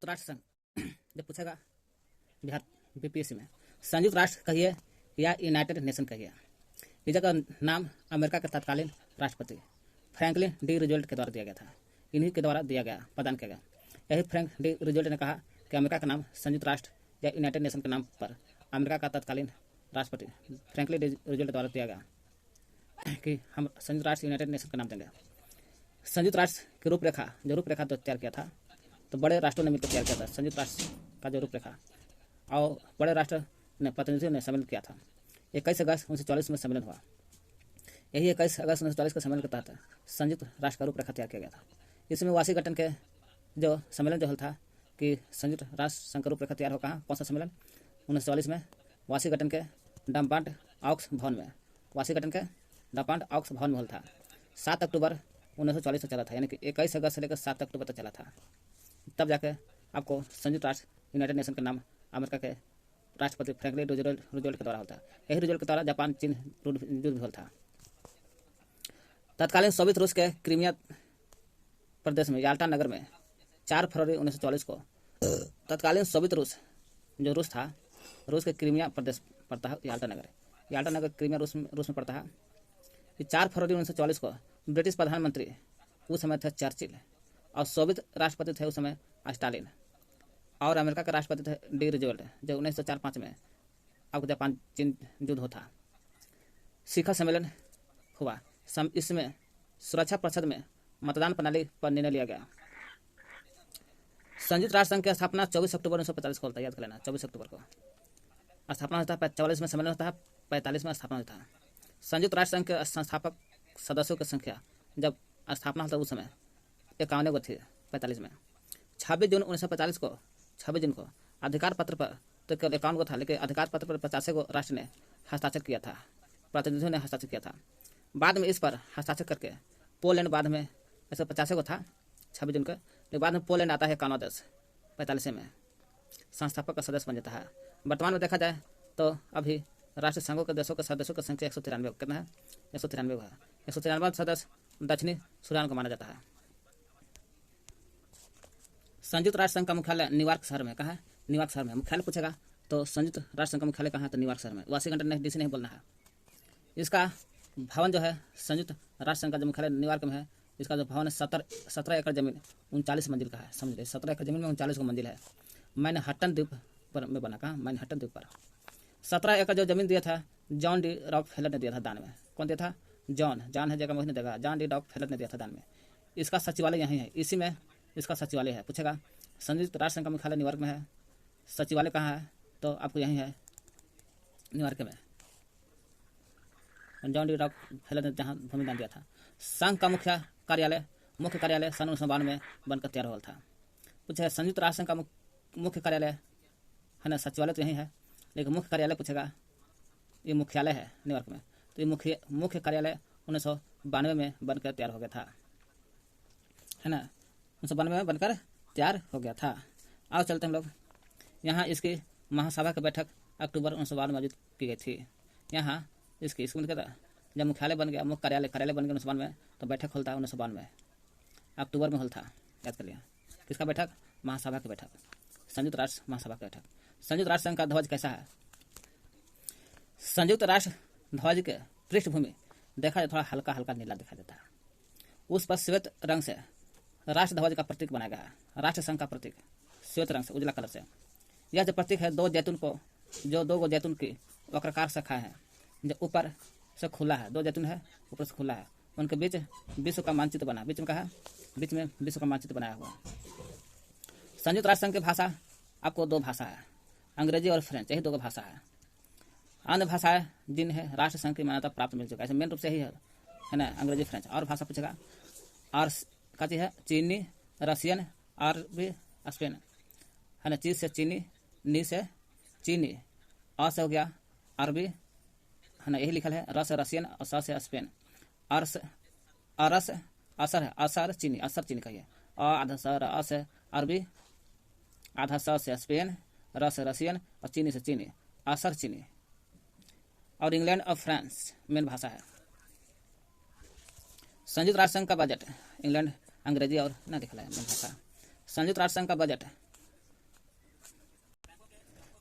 संयुक्त राष्ट्र संघ जब पूछेगा बिहार बीपीएससी में, संयुक्त राष्ट्र कहिए या यूनाइटेड नेशन कहिए। इस जगह नाम अमेरिका के तत्कालीन राष्ट्रपति फ्रैंकलिन डी रूजवेल्ट के द्वारा दिया गया था। इन्हीं के द्वारा दिया गया, प्रदान किया गया। यही फ्रैंक डी रूजवेल्ट ने कहा कि अमेरिका का नाम संयुक्त राष्ट्र या यूनाइटेड नेशन के नाम पर अमेरिका का तत्कालीन राष्ट्रपति फ्रैंकलिन डी रूजवेल्ट द्वारा दिया गया कि हम संयुक्त राष्ट्र यूनाइटेड नेशन का नाम देंगे। संयुक्त राष्ट्र की रूपरेखा तो तैयार किया था, तो बड़े राष्ट्रों ने मिलकर तैयार किया था संयुक्त राष्ट्र का जो रूपरेखा, और बड़े राष्ट्र ने प्रतिनिधियों ने सम्मिलित किया था। 21 अगस्त 1940 में सम्मेलन हुआ। यही 21 अगस्त 1940 के सम्मेलन के तहत संयुक्त राष्ट्र का रूपरेखा तैयार किया गया था। इसमें वाशिंगटन के जो सम्मेलन जो हल था कि संयुक्त राष्ट्र संघ का रूपरेखा तैयार हो, कहाँ कौन सा सम्मेलन 1940 में वाशिंगटन के डम्पार्ट ऑक्स भवन में, वाशिंगटन के डम्पार्ट ऑक्स भवन में हल था। 7 अक्टूबर 1940 तक चला था, यानी कि 21 अगस्त से लेकर 7 अक्टूबर तक चला था। तब जाके आपको संयुक्त राष्ट्र यूनाइटेड नेशन का नाम अमेरिका के राष्ट्रपति फ्रैंकलिन रूजवेल्ट के द्वारा होता है। यही रूजवेल्ट के द्वारा जापान चीन युद्ध भी होता था। तत्कालीन सोवियत रूस के क्रीमिया प्रदेश में याल्टा नगर में 4 फरवरी 1940 को तत्कालीन सोवियत रूस जो रूस था, रूस के क्रीमिया प्रदेश पड़ता है याल्टा नगर क्रीमिया रूस में पड़ता है। 4 फरवरी 1940 को ब्रिटिश प्रधानमंत्री उस समय थे चर्चिल, और सोवियत राष्ट्रपति थे उस समय स्टालिन, और अमेरिका के राष्ट्रपति थे डी रूजवेल्ट, जो 1904-05 में आपको जापान चीन युद्ध होता। शिखर सम्मेलन हुआ। इसमें सुरक्षा परिषद में मतदान प्रणाली पर निर्णय लिया गया। संयुक्त राष्ट्र संघ की स्थापना 24 अक्टूबर 1945 को होता है, याद कर लेना। 24 अक्टूबर को स्थापना होता है, 44 में सम्मेलन होता है, 45 में स्थापना होता है। संयुक्त राष्ट्र संघ के संस्थापक सदस्यों की संख्या जब स्थापना होता है उस समय 51 को थी, 45 में। 26 जून 1945 को 26 जून को अधिकार पत्र पर तो केवल 51 को था, लेकिन अधिकार पत्र पर 50 को राष्ट्र ने हस्ताक्षर किया था, प्रतिनिधियों ने हस्ताक्षर किया था। बाद में इस पर हस्ताक्षर करके पोलैंड, बाद में ऐसे 50 को था 26 जून को, लेकिन बाद में पोलैंड आता है 51 देश 45 में संस्थापक का सदस्य बन जाता है। वर्तमान में देखा जाए तो अभी राष्ट्र संघों के देशों के सदस्यों की संख्या 193 कितना है, 193 है। 193 सदस्य दक्षिणी सूडान को माना जाता है। संयुक्त राष्ट्र संघ का मुख्यालय न्यूयॉर्क शहर में, कहाँ है? न्यूयॉर्क शहर में। मुख्यालय पूछेगा तो संयुक्त राष्ट्र संघ का मुख्यालय कहाँ है, तो न्यूयॉर्क शहर में। वाशिंगटन डीसी नहीं बोलना है। इसका भवन जो है संयुक्त राष्ट्र संघ का जो मुख्यालय न्यूयॉर्क में है, इसका जो भवन है 17 एकड़ जमीन 39 मंजिल का है। समझ लीजिए 17 एकड़ जमीन में 39 मंजिल है। मैनहट्टन द्वीप पर में बना, कहाँ? मैनहट्टन द्वीप पर। 17 एकड़ जो जमीन दिया था जॉन डी रॉकफेलर ने दिया था दान में। कौन दिया था? जॉन है जगह मुझे देगा, जॉन डी रॉकफेलर ने दिया था दान में। इसका सचिवालय यहीं है, इसी में इसका सचिवालय है। पूछेगा संयुक्त राष्ट्र संघ का मुख्यालय न्यूयॉर्क में है, सचिवालय कहाँ है, तो आपको यहीं है न्यूयॉर्क में। जॉन डी रॉकफेलर ने जहाँ भूमि दान दिया था। संघ का मुख्य कार्यालय सन 1992 में बनकर तैयार हुआ था। पूछेगा संयुक्त राष्ट्र संघ का मुख्य कार्यालय है ना, सचिवालय तो यहीं है, लेकिन मुख्य कार्यालय पूछेगा, ये मुख्यालय है न्यूयॉर्क में, तो ये मुख्य कार्यालय 1992 में बनकर तैयार हो गया था, है ना। 1992 में बनकर तैयार हो गया था। आओ चलते हम लोग। यहाँ इसकी महासभा की बैठक अक्टूबर 1992 में आयोजित की गई थी। यहाँ इसकी जब मुख्यालय बन गया, मुख्य कार्यालय बन गया 1992 में, तो बैठक होता है 1992 में अक्टूबर में होल था, याद कर लिया। किसका बैठक? महासभा की बैठक, संयुक्त राष्ट्र महासभा की बैठक। संयुक्त राष्ट्र संघ का ध्वज कैसा है? संयुक्त राष्ट्र ध्वज के पृष्ठभूमि देखा जाए थोड़ा हल्का हल्का नीला दिखाई देता है। उस पर श्वेत रंग से राष्ट्र ध्वज का प्रतीक बनाया गया है। राष्ट्र संघ का प्रतीक श्वेत रंग से, उजला कलर से। यह जो प्रतीक है दो गो जैतून की वक्राकार शाखा है, जो ऊपर से खुला है, 2 जैतून है ऊपर से खुला है, उनके बीच विश्व का मानचित्र बना, बीच में विश्व का मानचित्र बनाया हुआ। संयुक्त राष्ट्र संघ की भाषा आपको 2 भाषा है, अंग्रेजी और फ्रेंच, यही 2 भाषा है। अन्य भाषाएं जिन है राष्ट्र संघ की मान्यता प्राप्त मिल चुका है, मेन रूप से यही है ना, अंग्रेजी फ्रेंच। और भाषा पूछेगा और का चीज है चीनी, रशियन, अरबी, स्पेन, है ना। चीज से चीनी, नी से चीनी, अ से हो गया अरबी, है ना, यही लिखल है। रस रशियन और स से स्पेन। असर चीनी कहिए। आधा सर अ से अरबी, आधा स से स्पेन, रस रशियन और चीनी से चीनी, असर चीनी। और इंग्लैंड और फ्रांस मेन भाषा है। संयुक्त राष्ट्र संघ का बजट, इंग्लैंड अंग्रेजी और ना लिखा है मेन भाषा। संयुक्त राष्ट्र संघ का बजट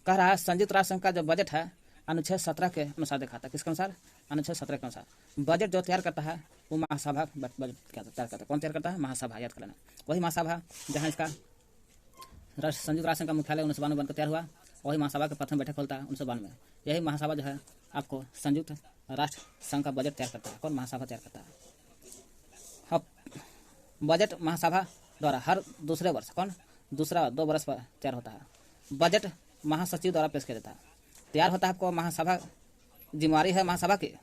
कह रहा है संयुक्त राष्ट्र संघ का जो बजट है अनुच्छेद 17 के अनुसार दिखाता है। किसके अनुसार? अनुच्छेद 17 के अनुसार। बजट जो तैयार करता है वो महासभा बजट क्या तैयार करता है। कौन तैयार करता है? महासभा। याद कर लेना, वही महासभा जहाँ इसका संयुक्त राष्ट्र संघ का मुख्यालय 1992 बनकर तैयार हुआ, वही महासभा का प्रथम बैठक होता है 1992 में। यही महासभा जो है आपको संयुक्त राष्ट्र संघ का बजट तैयार करता है। कौन? महासभा तैयार करता है। अब बजट महासभा द्वारा हर दूसरे वर्ष, कौन? दूसरा 2 वर्ष पर तैयार होता है। बजट महासचिव द्वारा पेश किया जाता है। तैयार होता है आपको महासभा, जिम्मेवारी है महासभा की,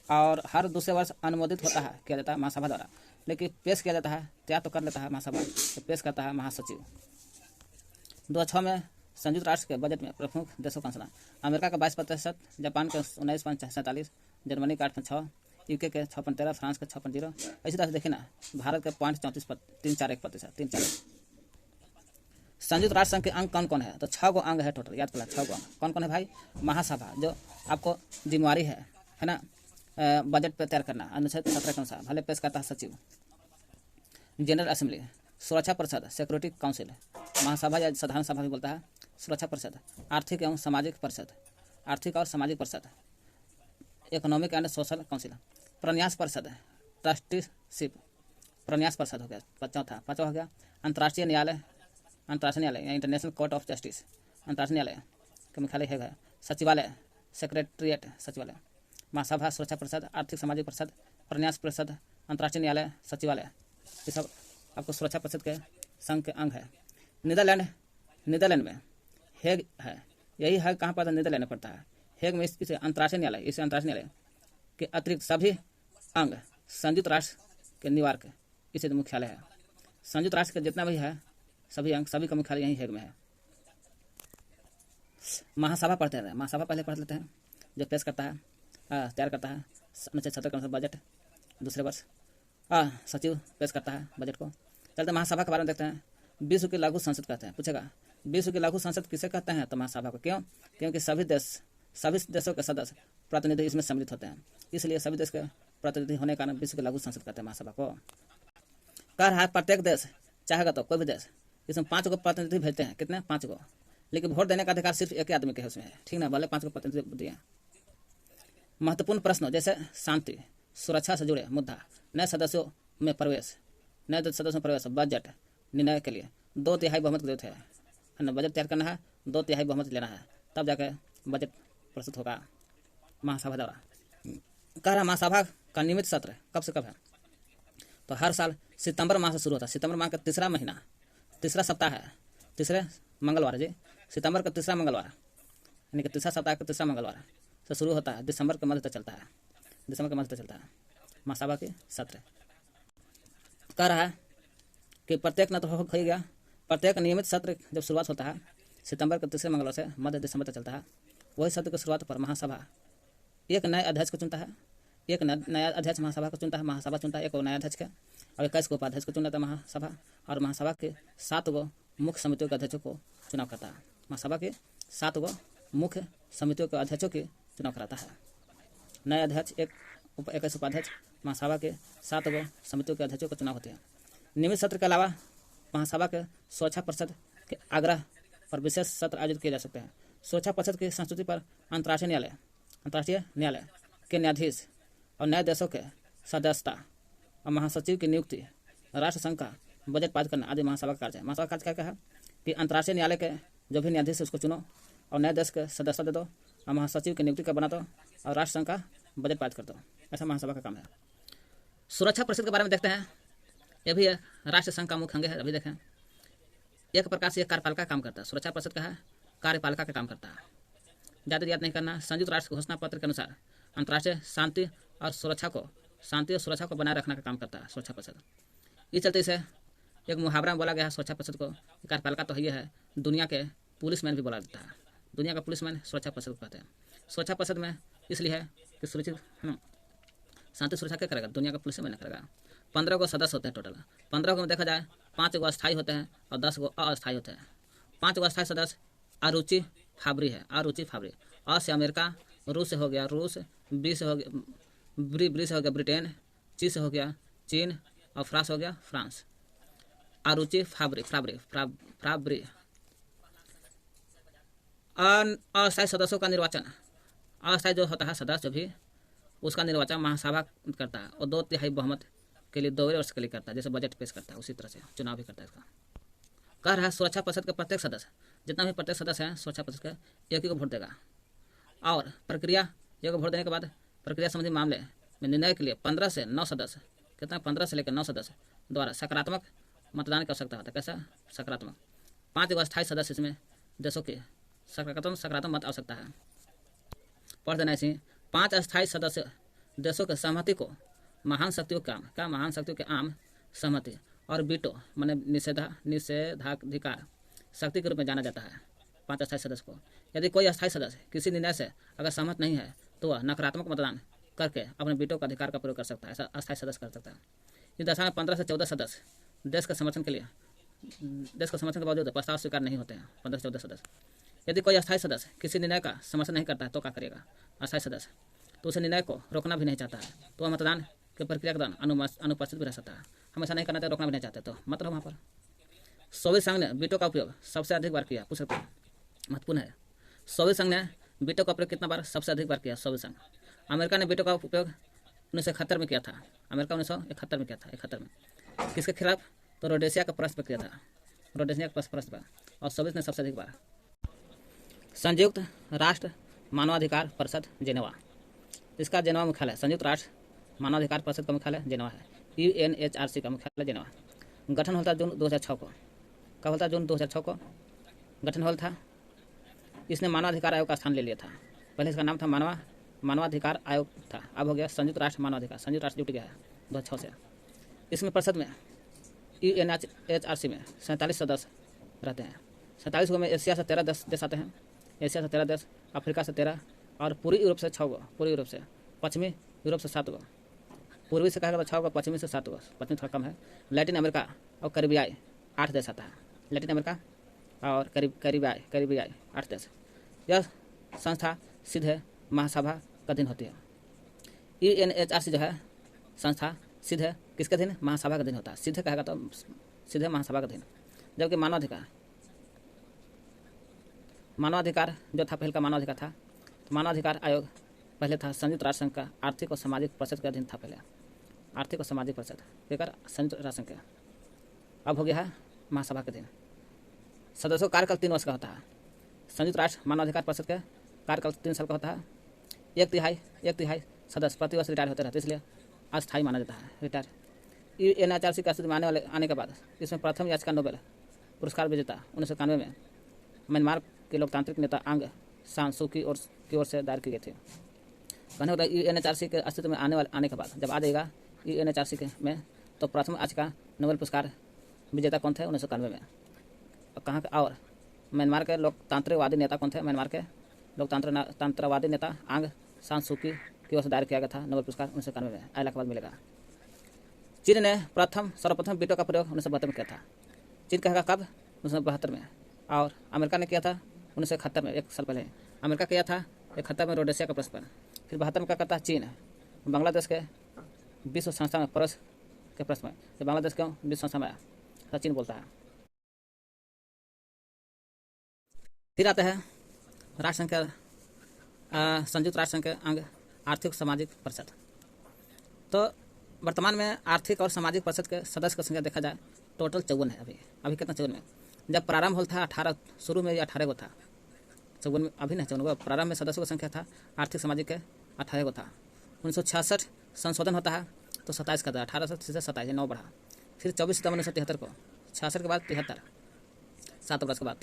और हर दूसरे वर्ष अनुमोदित होता है, किया जाता है महासभा द्वारा, लेकिन पेश किया जाता है, तैयार तो कर लेता है महासभा, तो पेश करता है महासचिव। 2006 में संयुक्त राष्ट्र के बजट में प्रमुख देशों का अंशदान: अमेरिका का 22%, जापान के 19.47, जर्मनी का 8.6, यूके के 6.13, फ्रांस के 6.0। इसी तरह से देखिए ना, भारत के 0.34%। संयुक्त राष्ट्र संघ के अंग कौन कौन है? तो 6 गो अंग है टोटल। याद कर 6 गो अंग कौन कौन है भाई? महासभा जो आपको जिम्मेवारी है ना, बजट पे तैयार करना अनुच्छेद 17 के अनुसार, भले पेश करता है सचिव। जनरल असेंबली, सुरक्षा परिषद, सिक्योरिटी काउंसिल, महासभा या साधारण सभा भी बोलता है। सुरक्षा परिषद, आर्थिक एवं सामाजिक परिषद, आर्थिक और सामाजिक परिषद, इकोनॉमिक एंड सोशल काउंसिल। प्रन्यास परिषद, ट्रस्टीशिप, प्रन्यास परिषद हो गया चौथा। पाँचवा हो गया अंतर्राष्ट्रीय न्यायालय, अंतर्राष्ट्रीय न्यायालय या इंटरनेशनल कोर्ट ऑफ जस्टिस, अंतर्राष्ट्रीय न्यायालय का मुख्यालय है। सचिवालय, सेक्रेटरिएट, सचिवालय। महासभा, सुरक्षा परिषद, आर्थिक सामाजिक परिषद, प्रन्यास परिषद, अंतर्राष्ट्रीय न्यायालय, सचिवालय, ये सब आपको सुरक्षा परिषद के संघ के अंग है। नीदरलैंड में हेग है, यही है कहाँ पर? नीदरलैंड में पड़ता है। हेग में इसे अंतर्राष्ट्रीय न्यायालय, इसे अंतर्राष्ट्रीय न्यायालय के अतिरिक्त सभी अंग संयुक्त राष्ट्र के न्यूयॉर्क, इसे मुख्यालय है। संयुक्त राष्ट्र के जितना भी है सभी अंग, सभी का मुख्यालय यही हेग में है। महासभा पढ़ते हैं, महासभा पहले पढ़ लेते हैं, जो पेश करता है, तैयार करता है अनुच्छेद 17 के अनुसार बजट दूसरे वर्ष। सचिव पेश करता है बजट को। चलते महासभा के बारे में देखते हैं। विश्व की लघु संसद कहते हैं। पूछेगा विश्व की लघु संसद किसे कहते हैं? तो महासभा को। क्यों? क्योंकि सभी देशों के सदस्य प्रतिनिधि इसमें सम्मिलित होते हैं, इसलिए सभी देश के प्रतिनिधि होने के कारण विश्व की लघु संसद कहते हैं महासभा को। कह रहा है प्रत्येक देश चाहेगा तो कोई भी देश इसमें 5 गो प्रतिनिधि भेजते हैं। कितने? 5 गो। लेकिन वोट देने का अधिकार सिर्फ एक ही आदमी के है उसमें, ठीक ना, भले 5 गो प्रतिनिधि दिए। महत्वपूर्ण प्रश्नों जैसे शांति सुरक्षा से जुड़े मुद्दा, नए सदस्यों में प्रवेश, बजट निर्णय के लिए 2/3 बहुमत की जरूरत है ना। बजट तैयार करना है, 2/3 बहुमत लेना है, तब जाकर बजट प्रस्तुत होगा महासभा द्वारा। कह रहा महासभा का नियमित सत्र कब से कब है? तो हर साल सितंबर माह से शुरू होता है। सितंबर माह का तीसरा महीना, तीसरा सप्ताह है, तीसरे मंगलवार जी, सितंबर का तीसरा मंगलवार, यानी कि तीसरा सप्ताह का तीसरा मंगलवार से शुरू होता है, दिसंबर के मध्य तक चलता है। दिसंबर के मध्य तक चलता है महासभा के सत्र। कह रहा है कि प्रत्येक न तो हो गया, प्रत्येक नियमित सत्र जब शुरुआत होता है सितंबर के तीसरे मंगलवार से मध्य दिसंबर तक चलता है, वही सत्र की शुरुआत पर महासभा एक नए अध्यक्ष को चुनता है, एक नया अध्यक्ष महासभा को चुनता है, महासभा चुनता है एक नया अध्यक्ष का, और 21 को उपाध्यक्ष को चुन लेता है महासभा, और महासभा के 7 गो मुख्य समितियों के अध्यक्षों को चुनाव करता है। महासभा के 7 गो मुख्य समितियों के अध्यक्षों के चुनाव कराता है। नए अध्यक्ष, 21 उपाध्यक्ष, महासभा के 7 गो समितियों के अध्यक्षों का चुनाव होते हैं। नियमित सत्र के अलावा महासभा के सुरक्षा परिषद के आग्रह पर विशेष सत्र आयोजित किए जा सकते हैं। सुरक्षा परिषद की संस्तुति पर अंतर्राष्ट्रीय न्यायालय के न्यायाधीश और नए देशों के सदस्यता और महासचिव की नियुक्ति, राष्ट्र संघ का बजट पारित करना आदि महासभा का कार्य है। महासभा का कार्य क्या है कि अंतर्राष्ट्रीय न्यायालय के जो भी न्यायाधीश है उसको चुनो और नए देश के सदस्यता दे दो और महासचिव की नियुक्ति का बना दो और राष्ट्र संघ का बजट पारित कर दो। ऐसा महासभा का काम है। सुरक्षा परिषद के बारे में देखते हैं। यह भी राष्ट्र संघ का मुख्य अंग है। अभी देखें, एक प्रकार से यह कार्यपालिका काम करता है। सुरक्षा परिषद का है कार्यपालिका का काम करता है। ज़्यादा याद नहीं करना। संयुक्त राष्ट्र घोषणा पत्र के अनुसार अंतर्राष्ट्रीय शांति और सुरक्षा को बनाए रखने का काम करता है सुरक्षा परिषद। इस चलते इसे एक मुहावरा में बोला गया है सुरक्षा परिषद को, कार्यपालिका तो ये है, दुनिया के पुलिसमैन भी बोला जाता है। दुनिया का पुलिसमैन सुरक्षा परिषद को कहते हैं। सुरक्षा परिषद में इसलिए है कि सुरक्षित शांति सुरक्षा क्या करेगा? दुनिया का पुलिसमैन करेगा। 15 गो सदस्य होते हैं टोटल। 15 को में देखा जाए 5 गो अस्थायी होते हैं और 10 गो अस्थायी होते हैं। 5 गो अस्थायी सदस्य आरुचि फाबरी है। अ से अमेरिका, रूस से हो गया रूस, बी से हो गया ब्रिटेन, ची से हो गया चीन और फ्रांस हो गया फ्रांस। आरुचि फाबरी अस्थायी सदस्यों का निर्वाचन, अस्थायी जो होता है सदस्य भी, उसका निर्वाचन महासभा करता है और 2/3 बहुमत के लिए 2 वर्ष के लिए करता है, जैसे बजट पेश करता है उसी तरह से चुनाव भी करता है इसका। कह रहा है सुरक्षा परिषद के प्रत्येक सदस्य, जितना भी प्रत्येक सदस्य है सुरक्षा परिषद के, एक ही को वोट देगा। और प्रक्रिया, एक को वोट देने के बाद प्रक्रिया संबंधी मामले में निर्णय के लिए 15 से 9 सदस्य, कितना 15 से लेकर 9 सदस्य द्वारा सकारात्मक मतदान की आवश्यकता होता है। कैसा सकारात्मक? 5 अस्थायी सदस्य, इसमें देशों के सकारात्मक मत आवश्यकता है। पढ़ देना इसी 5 अस्थायी सदस्य देशों के सहमति को महान शक्तियों के आम, क्या महान शक्तियों के आम सहमति और बीटो माने निषेधाधिकार शक्ति के रूप में जाना जाता है 5 अस्थायी सदस्य को। यदि कोई अस्थायी सदस्य किसी निर्णय से अगर सहमत नहीं है तो वह नकारात्मक मतदान करके अपने बीटो का अधिकार का प्रयोग कर सकता है। ऐसा अस्थायी सदस्य कर सकता है। इस दशा में 15 से 14 सदस्य देश के समर्थन के बावजूद प्रस्ताव स्वीकार नहीं होते हैं। 15 से 14 सदस्य। यदि कोई अस्थायी सदस्य किसी निर्णय का समर्थन नहीं करता है तो क्या करेगा अस्थायी सदस्य? तो उसे निर्णय को रोकना भी नहीं चाहता है तो वह मतदान की प्रक्रिया के दौरान अनुपस्थित भी रह सकता है। हम ऐसा नहीं करना चाहते, रोकना भी नहीं चाहते तो मत रहो वहाँ पर। सोवियत संघ ने बीटो का उपयोग सबसे अधिक बार किया, पूछ सकते हैं, महत्वपूर्ण है। सोवियत संघ ने बीटो का उपयोग कितना बार सबसे अधिक बार किया? सोवियत संघ। अमेरिका ने बीटो का उपयोग 1971 में किया था। अमेरिका 1971 में किया था, 71 में। किसके खिलाफ? तो रोडेशिया का प्रश्न पर किया था, रोडेशिया का प्रश्न पर। और सोवियत ने सबसे अधिक बार। संयुक्त राष्ट्र मानवाधिकार परिषद जेनेवा, इसका जेनेवा मुख्यालय, संयुक्त राष्ट्र मानवाधिकार परिषद का मुख्यालय जेनेवा है। UNHRC का मुख्यालय जेनेवा। गठन होता जून 2006 को। कब होता? जून 2006 को गठन हुआ था। इसने मानवाधिकार आयोग का स्थान ले लिया था। पहले इसका नाम था मानवाधिकार आयोग था, अब हो गया संयुक्त राष्ट्र मानवाधिकार। संयुक्त राष्ट्र जुट गया है 2006 से। इसमें परिषद में UNHRC में 47 सदस्य रहते हैं। 47 को में एशिया से 13 देश आते हैं। एशिया से 13 देश, अफ्रीका से 13 और पूर्वी यूरोप से 6 गो, पूर्वी यूरोप से, पश्चिमी यूरोप से 7 गो, पूर्वी से कहा 6 गो, पश्चिमी से 7 गो, पश्चिमी थोड़ा कम है। लैटिन अमेरिका और कैरिबियाई 8 देश आता है। लैटिन अमेरिका और कैरिबियाई 8 देश। यह संस्था सीधे महासभा का अधीन होती है। UNHRC जो है संस्था सीधे किसके अधीन? महासभा का अधीन होता है। सीधे कहेगा तो सीधे महासभा का अधीन। जबकि मानवाधिकार जो था पहले का मानवाधिकार था, तो मानवाधिकार आयोग पहले था संयुक्त राष्ट्र संघ का आर्थिक और सामाजिक परिषद के अधीन था। पहले आर्थिक और सामाजिक परिषद लेकर संयुक्त राष्ट्र संघ के, अब हो गया है महासभा के अधीन। सदस्यों का कार्यकाल 3 वर्ष का होता है। संयुक्त राष्ट्र मानवाधिकार परिषद के कार्यकाल 3 साल का होता है। एक तिहाई सदस्य प्रति वर्ष रिटायर होते रहते, इसलिए अस्थायी माना जाता है रिटायर। UNHRC का अस्तित्व में आने के बाद इसमें प्रथम याचिका नोबेल पुरस्कार विजेता 1991 में म्यांमार के लोकतांत्रिक नेता आंग सान सू की ओर से दायर की गई थी। कहने होता है UNHRC के अस्तित्व में आने के बाद जब आ जाएगा UNHRC के में, तो प्रथम याचिका नोबेल पुरस्कार विजेता कौन थे? 1991 में। कहाँ के? और म्यांमार के लोकतांत्रिकवादी नेता कौन थे? म्यांमार के लोकतंत्रवादी नेता आंग सान सू की ओर से दायर किया गया था नोबेल पुरस्कार 1991 में। आने के बाद मिलेगा। चीन ने सर्वप्रथम बीटो का प्रयोग 1972 में किया था। चीन कहेगा कब? 1972 में। और अमेरिका ने किया था 1971 में, 1 साल पहले। अमेरिका किया था 71 में रोडेशिया का प्रश्न पर। फिर 72 में क्या करता है? चीन बांग्लादेश के विश्व संस्था में प्रवेश के प्रश्न में। तो बांग्लादेश क्यों विश्व संस्था में आया? तो चीन बोलता है। फिर आते हैं राष्ट्र संघ के संयुक्त राष्ट्र संघ के अंग आर्थिक सामाजिक परिषद। तो वर्तमान में आर्थिक और सामाजिक परिषद के सदस्य की संख्या देखा जाए टोटल 54 है। अभी कितना? 54 में। जब प्रारंभ होता था 18, शुरू में 18 को था। 54 में अभी नहीं 54 प्रारंभ में सदस्यों की संख्या था आर्थिक सामाजिक के 18 को था। 1966 संशोधन होता है तो 27 का था। 18 से 27 9 बढ़ा। फिर 24 सितंबर 1973 को, 66 के बाद 73, 7 वर्ष के बाद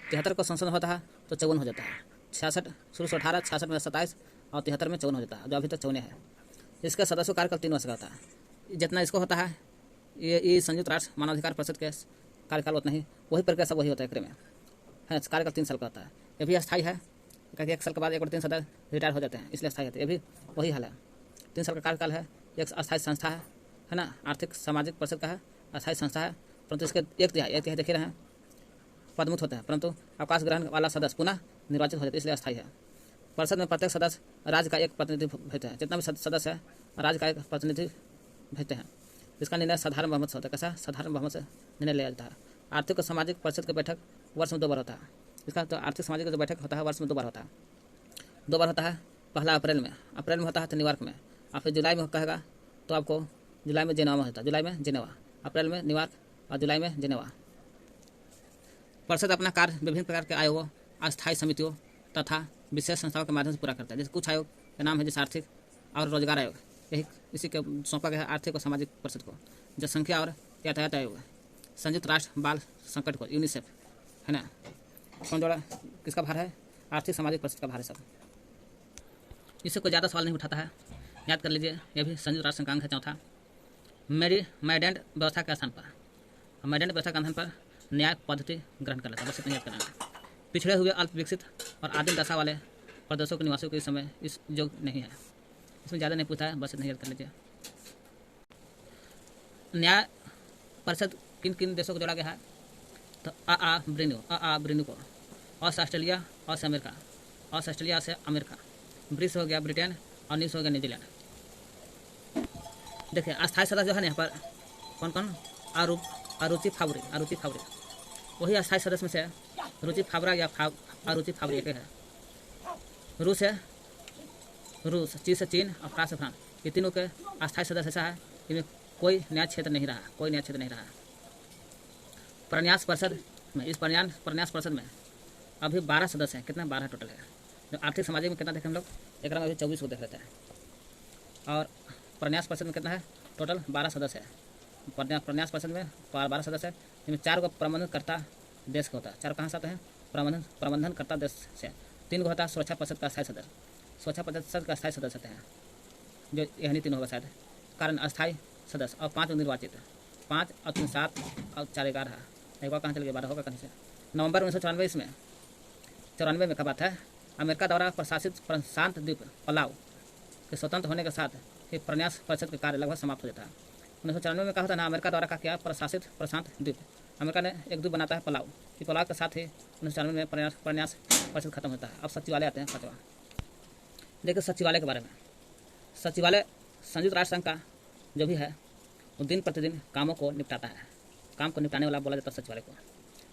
73 को संशोधन होता है तो 54 हो जाता है। 66 शुरू से 18, 66 में 27 और 73 में 54 हो जाता है, जो अभी तक 54 है। इसका सदस्यों कार्यकाल 3 वर्ष का होता है। जितना इसको होता है ये संयुक्त राष्ट्र मानवाधिकार परिषद के कार्यकाल उतना ही, वही प्रक्रिया सब वही होता है। एकरे में है कार्यकाल 3 साल का होता है। ये भी अस्थायी है क्योंकि 1 साल के बाद 1 और 3 सदस्य रिटायर हो जाते हैं, इसलिए अस्थायी होते हैं। ये भी वही हाल है, 3 साल का कार्यकाल है। एक अस्थायी संस्था है ना, आर्थिक सामाजिक परिषद का है, अस्थायी संस्था है। परंतु इसके एक तिहाई देखे रहे हैं पदमुक्त होते हैं, परंतु अवकाश ग्रहण वाला सदस्य पुनः निर्वाचित हो जाते हैं, इसलिए अस्थायी है। परिषद में प्रत्येक सदस्य राज्य का एक प्रतिनिधि भेजते हैं। जितना भी सदस्य है राज्य का एक प्रतिनिधि भेजते हैं। इसका निर्णय साधारण बहुमत से होता है। कैसा? साधारण बहुमत से निर्णय लिया जाता है। आर्थिक और सामाजिक परिषद की बैठक वर्ष में 2 बार होता है। इसका तो आर्थिक सामाजिक जो बैठक होता है वर्ष में 2 बार होता है। 2 बार होता है, पहला अप्रैल में होता है तो न्यूयॉर्क में, और फिर जुलाई में कहेगा तो आपको जुलाई में जेनेवा में होता है, जुलाई में जेनेवा, अप्रैल में न्यूयॉर्क और जुलाई में जेनेवा। परिषद अपना कार्य विभिन्न प्रकार के आयोगों, अस्थायी समितियों तथा विशेष संस्थाओं के माध्यम से पूरा करता है। जैसे कुछ आयोग का नाम है जैसे आर्थिक और रोजगार आयोग, यही इसी के सौंपा गया है आर्थिक और सामाजिक परिषद को। जनसंख्या और यातायात आयोग, संयुक्त राष्ट्र बाल संकट को, यूनिसेफ है ना, कौन जोड़ा, किसका भार है, आर्थिक सामाजिक परिषद का भार है सब। इससे कोई ज़्यादा सवाल नहीं उठाता है, याद कर लीजिए। यह भी संयुक्त राष्ट्र संघ है चौथा। मैडेंट व्यवस्था के स्थान पर, मैडेंट व्यवस्था के स्थान पर न्याय पद्धति ग्रहण कर लेता है, बस इतना याद करना। पिछड़े हुए अल्प विकसित और आदिम दशा वाले प्रदेशों के निवासियों के इस समय इस योग्य नहीं है, इसमें ज़्यादा नहीं पूछा है, बस इतना याद कर लीजिए। न्याय परिषद किन किन देशों को जोड़ा गया है, तो ब्रिन्यू को, ऑस्ट्रेलिया और से अमेरिका, ऑस्ट्रेलिया से अमेरिका, ब्रिस हो गया ब्रिटेन और न्यूज हो गया न्यूजीलैंड। देखिए अस्थायी सदस्य जो है ना यहाँ पर कौन कौन, अरुचि फावरी, वही अस्थायी सदस्य में से रुचि फावरा या अरुचि फावरी एक है। रूस है, चीन से चीन और फ्रांस से फ्रांस, ये तीनों के अस्थायी सदस्य ऐसा है इनमें कोई न्याय क्षेत्र नहीं रहा, प्रन्यास परिषद में, इस प्रन्यास परिषद में अभी 12 सदस्य हैं, कितना 12 टोटल है। जो आर्थिक सामाजिक में कितना देखें हम लोग, एक में अभी 24 को देख लेते हैं, और प्रन्यास परिषद में कितना है, टोटल 12 सदस्य है। प्रन्यास परिषद में 12 सदस्य है, जिनमें 4 को प्रबंधनकर्ता देश का होता है, 4 कहाँ से आते हैं, प्रबंधनकर्ता देश से, 3 को होता है सुरक्षा परिषद का स्थायी सदस्य, सुरक्षा परिषद का स्थायी सदस्य होते हैं, जो यही 3 होगा शायद, कारण अस्थायी सदस्य, और 5 निर्वाचित, 5 और 3 7 और 4 11, एक बार कहाँ चल गया, 12 होगा कहीं से। नवंबर 1994 में 94 में का बात है, अमेरिका द्वारा प्रशासित प्रशांत द्वीप पलाव के स्वतंत्र होने के साथ ही प्रन्यास परिषद का कार्य लगभग समाप्त हो जाता है। 1994 में कहा था ना, अमेरिका द्वारा का क्या प्रशासित प्रशांत द्वीप, अमेरिका ने एक द्वीप बनाता है पलाव, कि पलाव के साथ ही 1994 में प्रन्यास परिषद खत्म होता है। अब सचिवालय आते हैं 5वां। देखिए सचिवालय के बारे में, सचिवालय संयुक्त राष्ट्र संघ का जो भी है वो दिन प्रतिदिन कामों को निपटाता है, काम को निपटाने वाला बोला जाता है सचिवालय को।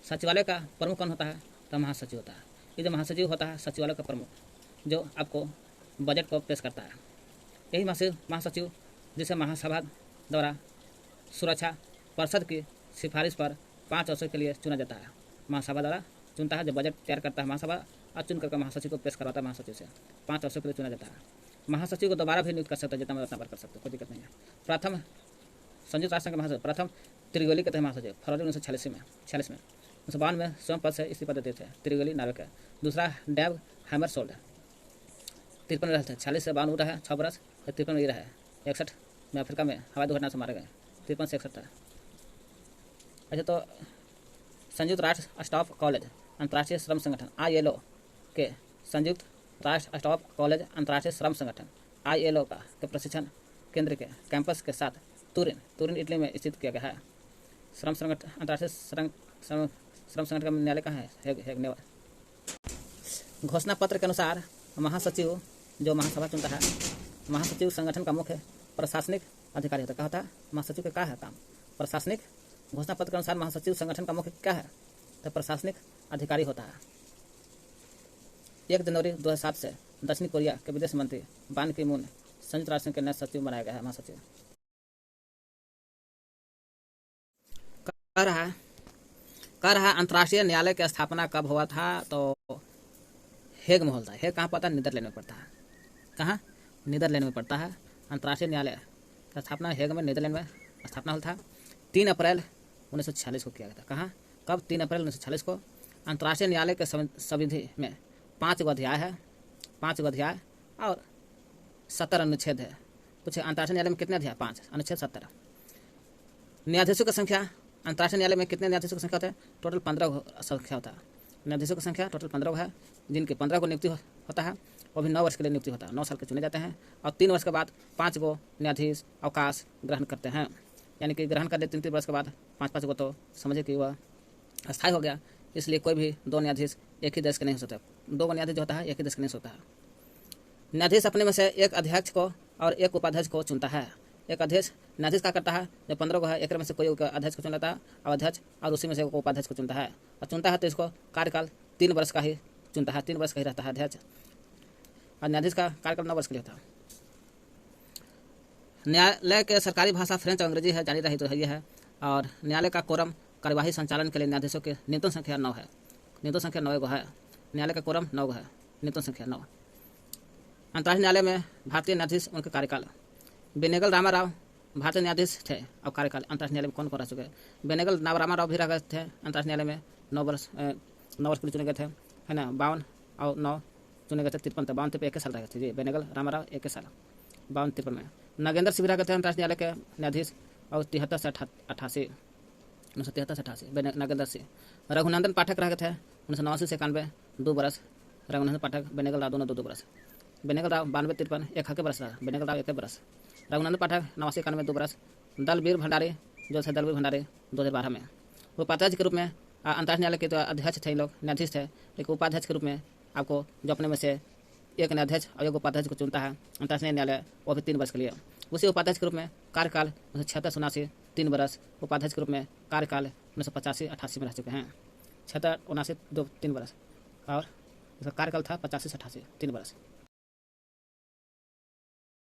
सचिवालय का प्रमुख कौन होता है, तो महासचिव होता है। ये जो महासचिव होता है सचिवालय का प्रमुख, जो आपको बजट को पेश करता है, यही महासचिव जिसे महासभा द्वारा सुरक्षा परिषद की सिफारिश पर 5 वर्षों के लिए चुना जाता है। महासभा द्वारा चुनता है, जो बजट तैयार करता है महासभा, और चुन करके महासचिव को पेश करवाता है, महासचिव से 5 वर्षों के लिए चुना जाता है। महासचिव को दोबारा भी नियुक्त कर सकते हैं, जितना उतना बार कर सकते हैं, कोई दिक्कत नहीं है। प्रथम संयुक्त राष्ट्र संघ के महासचिव प्रथम त्रिगोली के थे महासचिव, फरवरी 1946 में 1952 में स्वयं पद से इस्तीफा देते थे, त्रिगोली नार्वे का। दूसरा डैब हैमरशोल्ड 53 में रहते थे, 46 से 52 रहा है, 6 बरस, 53 में ये रहा है। 61 में अफ्रीका में हवाई दुर्घटना से मारे गए, 53 से 61 था। अच्छा, तो संयुक्त राष्ट्र स्टाफ कॉलेज अंतर्राष्ट्रीय श्रम संगठन ILO के संयुक्त राष्ट्र स्टाफ कॉलेज अंतर्राष्ट्रीय श्रम संगठन ILO का के प्रशिक्षण केंद्र के कैंपस के साथ तुरिन इटली में स्थित किया गया है। श्रम संगठन अंतर्राष्ट्रीय श्रम संगठन का न्यायालय कहाँ है, घोषणा पत्र के अनुसार महासचिव जो महासभा चुनता है, महासचिव संगठन का मुख्य प्रशासनिक अधिकारी होता है। कहा था महासचिव का क्या है काम, प्रशासनिक। घोषणा पत्र के अनुसार महासचिव संगठन का मुख्य क्या है, तो प्रशासनिक अधिकारी होता है। 1 जनवरी 2007 से दक्षिण कोरिया के विदेश मंत्री बान की मून संयुक्त राष्ट्र के नए सचिव बनाया गया है, महासचिव। कह रहा अंतर्राष्ट्रीय न्यायालय की स्थापना कब हुआ था, तो हेग में होता है। हेग कहाँ पड़ता है, नीदरलैंड में पड़ता है। कहाँ, नीदरलैंड में पड़ता है। अंतर्राष्ट्रीय न्यायालय की स्थापना हेग में नीदरलैंड में स्थापना हुआ था। 3 अप्रैल 1946 को किया गया था। कहाँ, कब, 3 अप्रैल 1946 को। अंतर्राष्ट्रीय न्यायालय के संविधि में 5 अध्याय है, 5 अध्याय और 70 अनुच्छेद है। पूछे अंतर्राष्ट्रीय न्यायालय में कितने अध्याय, 5, अनुच्छेद 70। न्यायाधीशों की संख्या अंतर्राष्ट्रीय न्यायालय में कितने न्यायाधीशों की संख्या होता है, टोटल 15 संख्या होता है। न्यायाधीशों की संख्या टोटल 15 है, जिनके 15 को नियुक्ति होता है, वो भी 9 वर्ष के लिए नियुक्ति होता है, 9 साल के चुने जाते हैं, और 3 वर्ष के बाद 5 को न्यायाधीश अवकाश ग्रहण करते हैं। यानी कि ग्रहण कर ले 3 वर्ष के बाद 5 को, तो समझे कि वह अस्थायी हो गया। इसलिए कोई भी 2 न्यायाधीश एक ही देश के नहीं हो सकते, 2 न्यायाधीश जो होता है एक ही देश के नहीं होता है। न्यायाधीश अपने में से एक अध्यक्ष को और एक उपाध्यक्ष को चुनता है। एक अध्यक्ष न्यायाधीश क्या करता है, जो 15 को है, एक में से कोई अध्यक्ष को चुन लेता है, और अध्यक्ष और उसी में से उपाध्यक्ष को चुनता है, और चुनता है तो इसको कार्यकाल 3 वर्ष का ही चुनता है, 3 वर्ष का ही रहता है अध्यक्ष। और न्यायाधीश का कार्यकाल 9 वर्ष के लिए होता है। न्यायालय के सरकारी भाषा फ्रेंच और अंग्रेजी है, जानी रही तो है। और न्यायालय का कोरम कार्यवाही संचालन के लिए न्यायाधीशों की न्यूनतम संख्या 9 है। न्यूनतम संख्या 9 है। न्यायालय का कोरम 9 है, न्यूनतम संख्या 9। अंतर्राष्ट्रीय न्यायालय में भारतीय न्यायाधीश, उनके कार्यकाल। बेनेगल रामाराव भारतीय न्यायाधीश थे और कार्यकाल अंतर्राष्ट्रीय न्यायालय में कौन रह चुके हैं? बेनेगल रामाराव भी रह गए थे अंतर्राष्ट्रीय न्यायालय में, 9 वर्ष के लिए चुने गए थे, है ना। 52 और 9 चुने गए थे, 53 तक 52 पे 1 साल रहे थे जी। बेनेगल रामाराव 1 साल 52-53 में। नागेंद्र सिंह रह गए थे अंतर्राष्ट्रीय न्यायालय के न्यायाधीश और 73 से 88, 1973 से 88 नागेंद्र सिंह। रघुनंदन पाठक रह गए थे 1989 से 91, 2 बरस। रघुनंदन पाठक, बेनेगल राव दोनों 2 बरस। बेनेगल राव 92-53 1 बरस रहा, बेनेगल राव 1 बरस। रघुनंदन पाठक 89-91 2 बरस। दलबीर भंडारी जो थे, दलबीर भंडारी 2012 में। उपाध्यक्ष के रूप में अंतर्राष्ट्रीय न्यायालय के तो अध्यक्ष थे लोग, न्यायाधीश थे, लेकिन उपाध्यक्ष के रूप में आपको जो अपने में से एक न्यायाधीश और एक उपाध्यक्ष को चुनता है अंतर्राष्ट्रीय न्यायालय, वो भी 3 वर्ष के लिए। उसी उपाध्यक्ष के रूप में कार्यकाल 1976-79 3 वर्ष। उपाध्यक्ष के रूप में कार्यकाल 1985-88 में रह चुके हैं। 76-79 3 वर्ष और इसका कार्यकाल था 85 से 88 3 वर्ष।